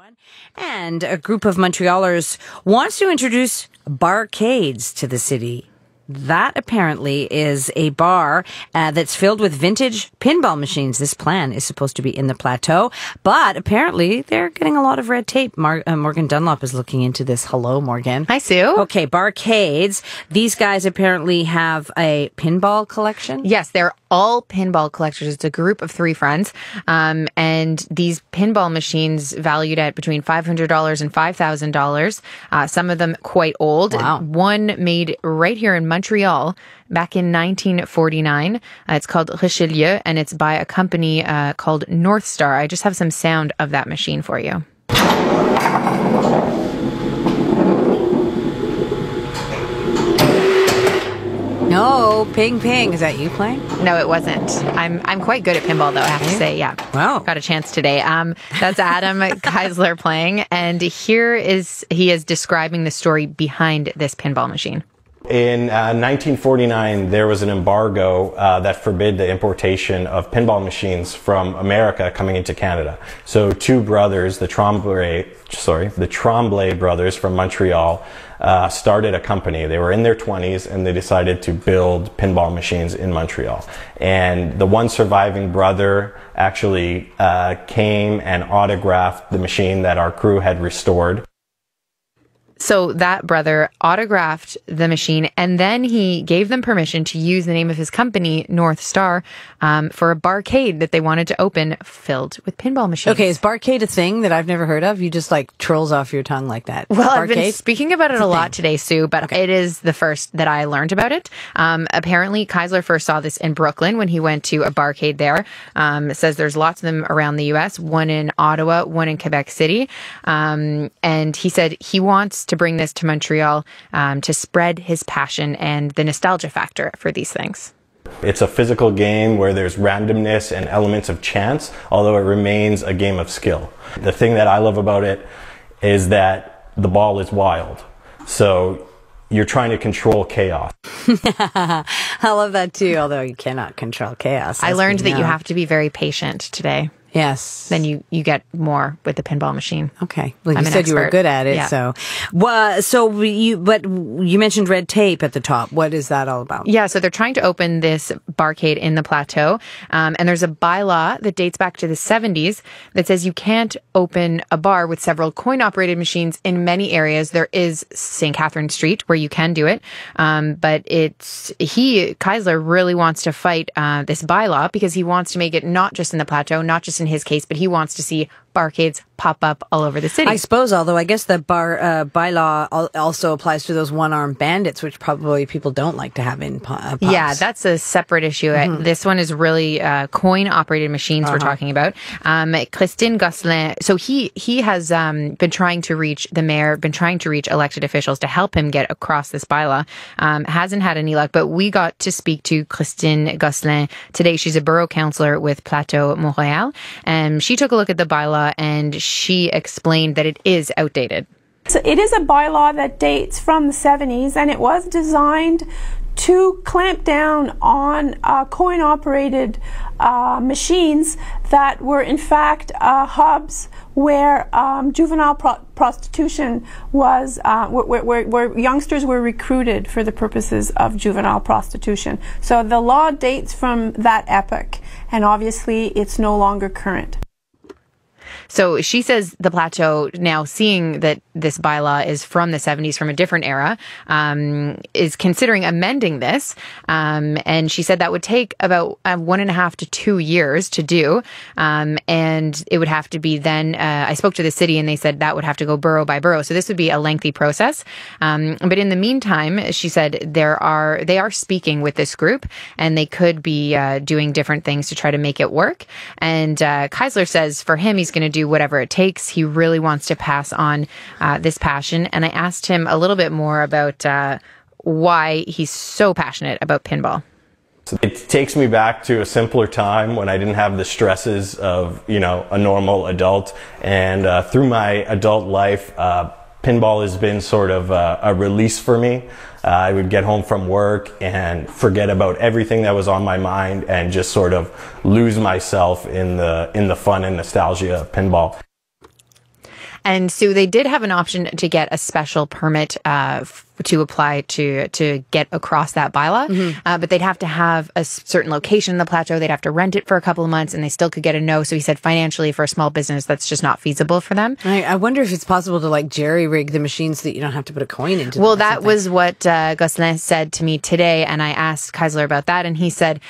everyone. And a group of Montrealers wants to introduce barcades to the city. That apparently is a bar that's filled with vintage pinball machines. This plan is supposed to be in the plateau, but apparently they're getting a lot of red tape. Morgan Dunlop is looking into this. Hello, Morgan. Hi, Sue. Okay, barcades. These guys apparently have a pinball collection. Yes, they're all pinball collectors. It's a group of 3 friends. And these pinball machines valued at between $500 and $5,000. Some of them quite old. Wow. One made right here in Montreal back in 1949. It's called Richelieu, and it's by a company called North Star. I just have some sound of that machine for you. No, ping ping. Is that you playing? No, it wasn't. I'm quite good at pinball, though, I have to say. Yeah. Wow. Got a chance today. That's Adam Keisler playing, and he is describing the story behind this pinball machine. In 1949, there was an embargo that forbid the importation of pinball machines from America coming into Canada. So 2 brothers, the Tremblay brothers from Montreal, started a company. They were in their 20s and they decided to build pinball machines in Montreal. And the one surviving brother actually came and autographed the machine that our crew had restored. So that brother autographed the machine, and then he gave them permission to use the name of his company, North Star, for a barcade that they wanted to open filled with pinball machines. Okay, is barcade a thing that I've never heard of? You just like trolls off your tongue like that. Well, barcade? I've been speaking about it a lot today, Sue, but It is the first that I learned about it. Apparently, Keisler first saw this in Brooklyn when he went to a barcade there. It says there's lots of them around the U.S., one in Ottawa, one in Quebec City. And he said he wants to bring this to Montreal to spread his passion and the nostalgia factor for these things. It's a physical game where there's randomness and elements of chance, although it remains a game of skill. The thing that I love about it is that the ball is wild. So you're trying to control chaos. I love that too, although you cannot control chaos. I learned that you have to be very patient today. Yes. Then you get more with the pinball machine. Okay. Well, you said you were good at it, yeah. so. But you mentioned red tape at the top. What is that all about? Yeah, so they're trying to open this barcade in the plateau, and there's a bylaw that dates back to the 70s that says you can't open a bar with several coin-operated machines in many areas. There is St. Catherine Street where you can do it, but Keisler really wants to fight this bylaw because he wants to make it not just in the plateau, not just in his case, but he wants to see barcades pop up all over the city. I suppose, although I guess the bylaw also applies to those one-armed bandits, which probably people don't like to have in pubs. Yeah, that's a separate issue. Mm-hmm. This one is really coin-operated machines we're talking about. Christine Gosselin, so he has been trying to reach the mayor, been trying to reach elected officials to help him get across this bylaw. Hasn't had any luck, but we got to speak to Christine Gosselin today. She's a borough councillor with Plateau Montreal, and she took a look at the bylaw and she explained that it is outdated. So it is a bylaw that dates from the 70s, and it was designed to clamp down on coin-operated machines that were in fact hubs where juvenile prostitution was, where youngsters were recruited for the purposes of juvenile prostitution. So the law dates from that epoch, and obviously it's no longer current. So she says the plateau, now seeing that this bylaw is from the 70s, from a different era, is considering amending this. And she said that would take about 1.5 to 2 years to do. And it would have to be then, I spoke to the city and they said that would have to go borough by borough. So this would be a lengthy process. But in the meantime, she said they are speaking with this group and they could be doing different things to try to make it work. And Keisler says for him, he's going to do whatever it takes. He really wants to pass on this passion. And I asked him a little bit more about why he's so passionate about pinball. It takes me back to a simpler time when I didn't have the stresses of, a normal adult. And through my adult life, pinball has been sort of a release for me. I would get home from work and forget about everything that was on my mind and just sort of lose myself in the fun and nostalgia of pinball. And so they did have an option to get a special permit to apply to get across that bylaw, but they'd have to have a certain location in the plateau. They'd have to rent it for a couple of months, and they still could get a no. So he said financially for a small business, that's just not feasible for them. I wonder if it's possible to like jerry rig the machines so that you don't have to put a coin into them. Well, that was what Gosselin said to me today, and I asked Keisler about that, and he said,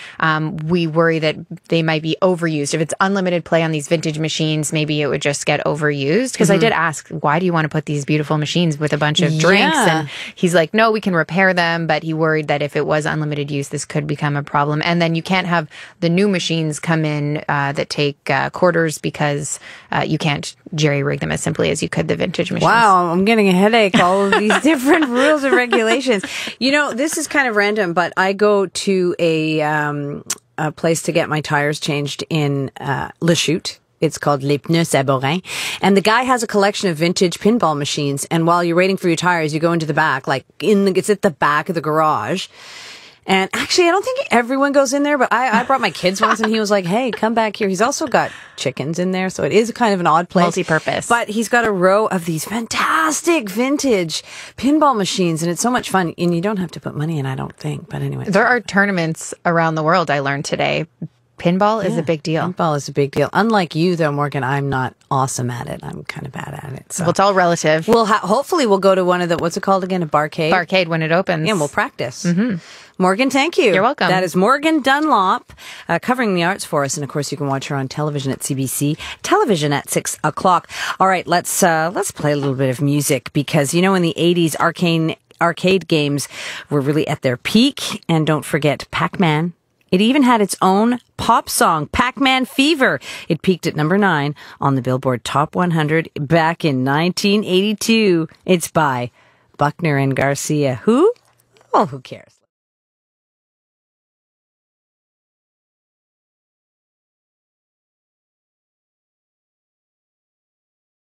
we worry that they might be overused. If it's unlimited play on these vintage machines, maybe it would just get overused. Because I did ask, why do you want to put these beautiful machines with a bunch of drinks? And he's like, no, we can repair them, but he worried that if it was unlimited use, this could become a problem. And then you can't have the new machines come in that take quarters because you can't jerry rig them as simply as you could the vintage machines. Wow, I'm getting a headache, all of these different rules and regulations. You know, this is kind of random, but I go to a place to get my tires changed in Le Chute. It's called Les Pneus Saborin. And the guy has a collection of vintage pinball machines. And while you're waiting for your tires, you go into the back, it's at the back of the garage. And actually, I don't think everyone goes in there, but I brought my kids once and he was like, hey, come back here. He's also got chickens in there. So it is kind of an odd place. Multi-purpose. But he's got a row of these fantastic vintage pinball machines. And it's so much fun. And you don't have to put money in, I don't think. But anyway. There are tournaments around the world, I learned today. Pinball is a big deal. Pinball is a big deal. Unlike you, though, Morgan, I'm not awesome at it. I'm kind of bad at it. So. Well, it's all relative. We'll hopefully we'll go to one of the, what's it called again? A barcade? Barcade when it opens. Yeah, and we'll practice. Morgan, thank you. You're welcome. That is Morgan Dunlop covering the arts for us. And of course, you can watch her on television at CBC, television at 6 o'clock. All right, let's play a little bit of music because, you know, in the 80s, arcade games were really at their peak. And don't forget Pac-Man. It even had its own pop song, Pac-Man Fever. It peaked at number 9 on the Billboard Top 100 back in 1982. It's by Buckner and Garcia. Who? Oh, who cares?